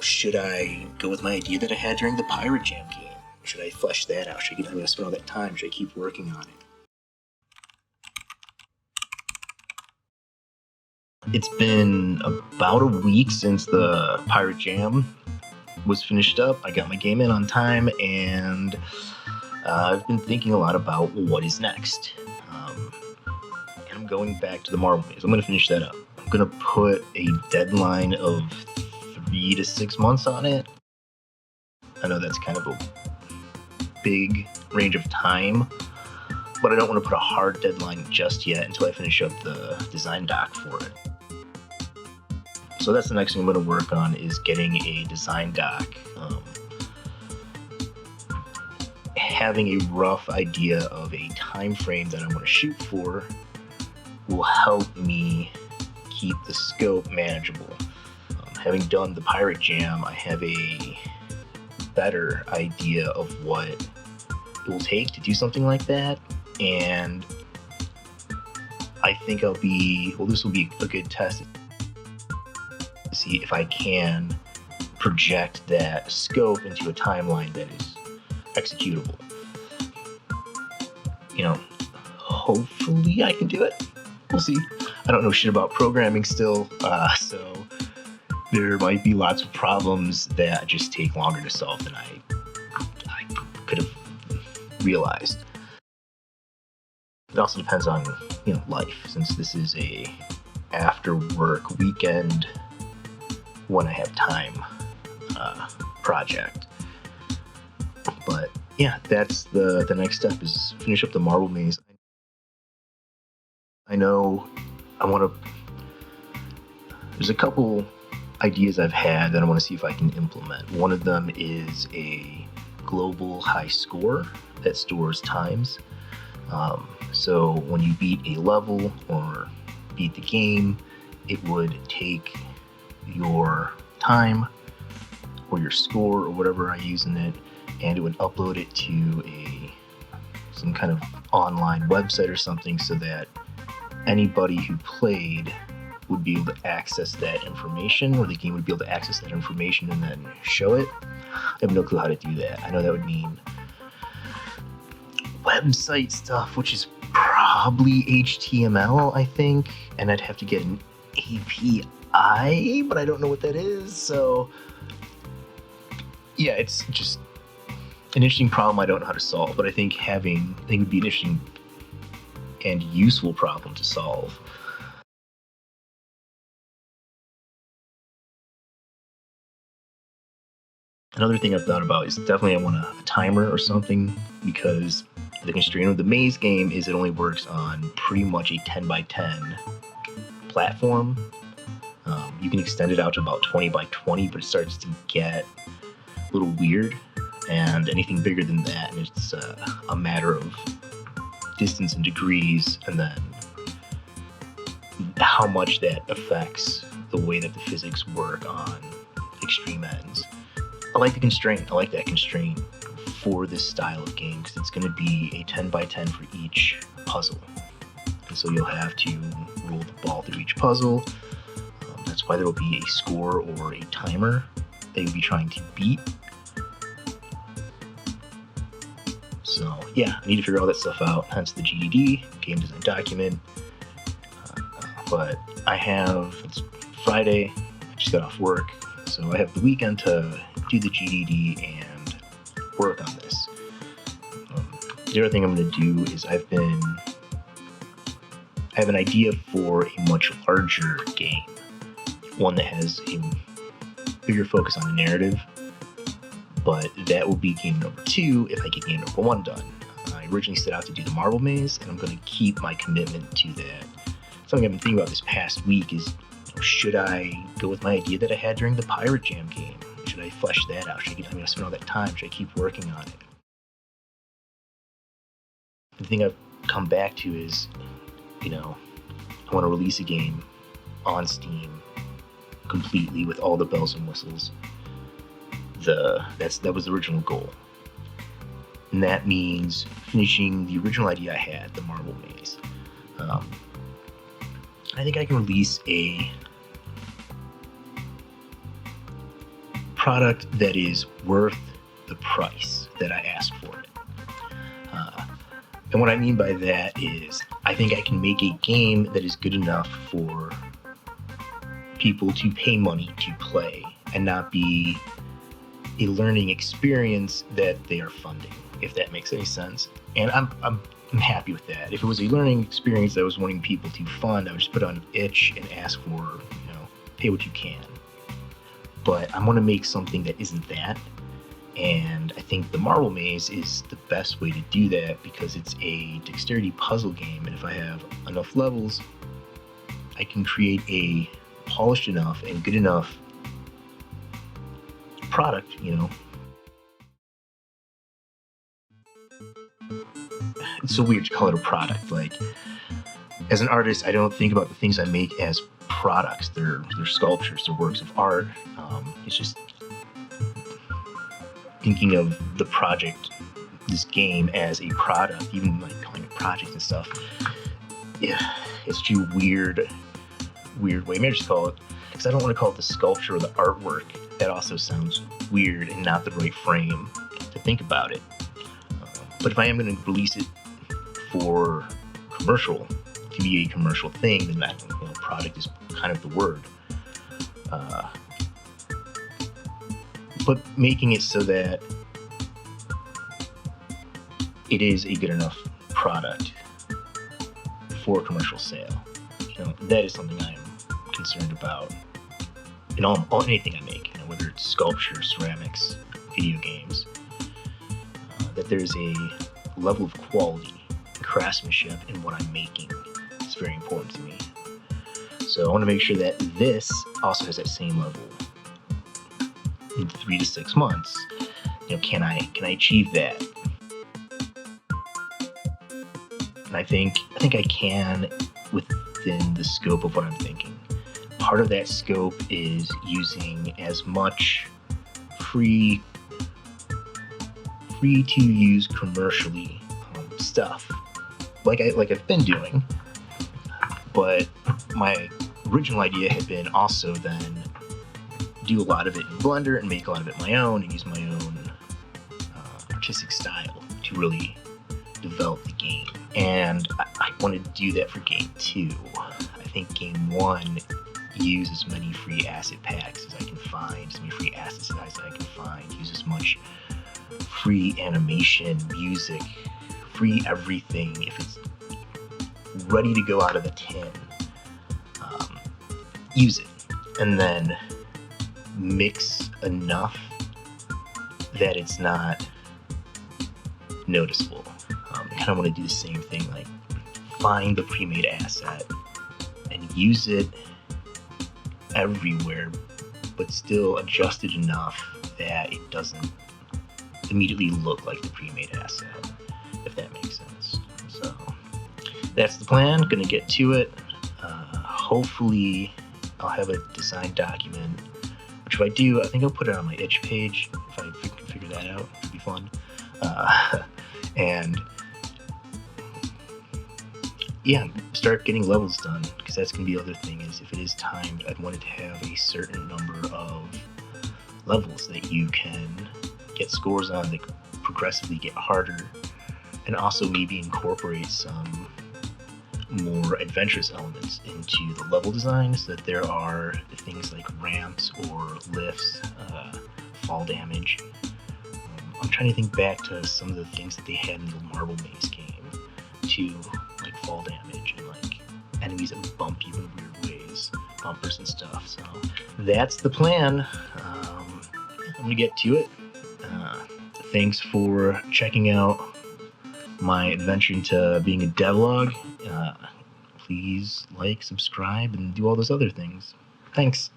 should I go with my idea that I had during the Pirate Jam game? Should I flesh that out? I'm going to spend all that time. Should I keep working on it? It's been about a week since the Pirate Jam was finished up. I got my game in on time, and I've been thinking a lot about what is next. And I'm going back to the Marble Maze. I'm going to finish that up. I'm going to put a deadline of 3 to 6 months on it. I know that's kind of a big range of time, but I don't want to put a hard deadline just yet until I finish up the design doc for it. So that's the next thing I'm going to work on, is getting a design doc. Having a rough idea of a time frame that I want to shoot for will help me keep the scope manageable. Having done the Pirate Jam, I have a better idea of what it will take to do something like that, and I think this will be a good test to see if I can project that scope into a timeline that is executable. Hopefully I can do it. We'll see. I don't know shit about programming still, so there might be lots of problems that just take longer to solve than I could have realized. It also depends on life, since this is a after work weekend when I have time project. But yeah, that's the next step, is finish up the Marble Maze. I know there's a couple ideas I've had that I want to see if I can implement. One of them is a global high score that stores times. So when you beat a level or beat the game, it would take your time or your score or whatever I use in it, and it would upload it to some kind of online website or something, so that anybody who played would be able to access that information, or the game would be able to access that information and then show it. I have no clue how to do that. I know that would mean website stuff, which is probably HTML, I think, and I'd have to get an API, but I don't know what that is. So yeah, it's just an interesting problem I don't know how to solve, but I think it would be an interesting and useful problem to solve. Another thing I've thought about is definitely I want a timer or something, because the constraint of the maze game is it only works on pretty much a 10 by 10 platform. You can extend it out to about 20 by 20, but it starts to get a little weird, and anything bigger than that, and it's a matter of distance and degrees, and then how much that affects the way that the physics work on extreme ends. I like the constraint. I like that constraint for this style of game, because it's going to be a 10 by 10 for each puzzle. And so you'll have to roll the ball through each puzzle. That's why there will be a score or a timer that you'll be trying to beat. So yeah, I need to figure all that stuff out, hence the GDD, game design document. But it's Friday, I just got off work, so I have the weekend to do the GDD and work on this. The other thing I'm going to do is I have an idea for a much larger game, one that has a bigger focus on the narrative, but that will be game number 2 if I get game number 1 done. I originally set out to do the Marble Maze, and I'm going to keep my commitment to that. Something I've been thinking about this past week is, should I go with my idea that I had during the Pirate Jam game? Should I flesh that out? I'm going to spend all that time. Should I keep working on it? The thing I've come back to is, I want to release a game on Steam completely with all the bells and whistles. That was the original goal. And that means finishing the original idea I had, the Marble Maze. I think I can release a product that is worth the price that I ask for it. And what I mean by that is I think I can make a game that is good enough for people to pay money to play and not be a learning experience that they are funding, if that makes any sense. And I'm happy with that. If it was a learning experience that I was wanting people to fund, I would just put on an itch and ask for, pay what you can. But I want to make something that isn't that. And I think the Marble Maze is the best way to do that because it's a dexterity puzzle game. And if I have enough levels, I can create a polished enough and good enough product, It's so weird to call it a product. Like, as an artist, I don't think about the things I make as products. They're sculptures, they're works of art. It's just thinking of the project, this game, as a product, even like calling it projects and stuff. Yeah, it's such a weird way. Maybe I just call it, because I don't want to call it the sculpture or the artwork. That also sounds weird and not the right frame to think about it. But if I am going to release it for commercial, to be a commercial thing, then that product is kind of the word. But making it so that it is a good enough product for commercial sale, that is something I am concerned about in anything I make, whether it's sculpture, ceramics, video games, that there's a level of quality and craftsmanship in what I'm making. It's very important to me. So I want to make sure that this also has that same level in 3 to 6 months. Can I achieve that? And I think I can within the scope of what I'm thinking. Part of that scope is using as much free to use commercially stuff like I've been doing. But my original idea had been also then do a lot of it in Blender and make a lot of it my own and use my own artistic style to really develop the game. And I want to do that for game 2. I think game 1 use as many free asset packs as I can find, as many free assets as I can find, use as much free animation, music, free everything. If it's ready to go out of the tin, use it, and then mix enough that it's not noticeable. I kind of want to do the same thing, like find the pre-made asset and use it everywhere, but still adjust it enough that it doesn't immediately look like the pre-made asset, if that makes sense. So that's the plan. Gonna get to it. Hopefully I'll have a design document, which if I do, I think I'll put it on my itch page if I can figure that out. It'd be fun. And yeah, start getting levels done, because that's going to be the other thing, is if it is timed, I'd want it to have a certain number of levels that you can get scores on that progressively get harder, and also maybe incorporate some more adventurous elements into the level design, so that there are things like ramps or lifts, fall damage. I'm trying to think back to some of the things that they had in the Marble Maze game, too, like fall damage and like enemies that bump you in weird ways, bumpers and stuff. So that's the plan. I'm gonna get to it. Thanks for checking out my adventure into being a devlog. Please like, subscribe, and do all those other things. Thanks.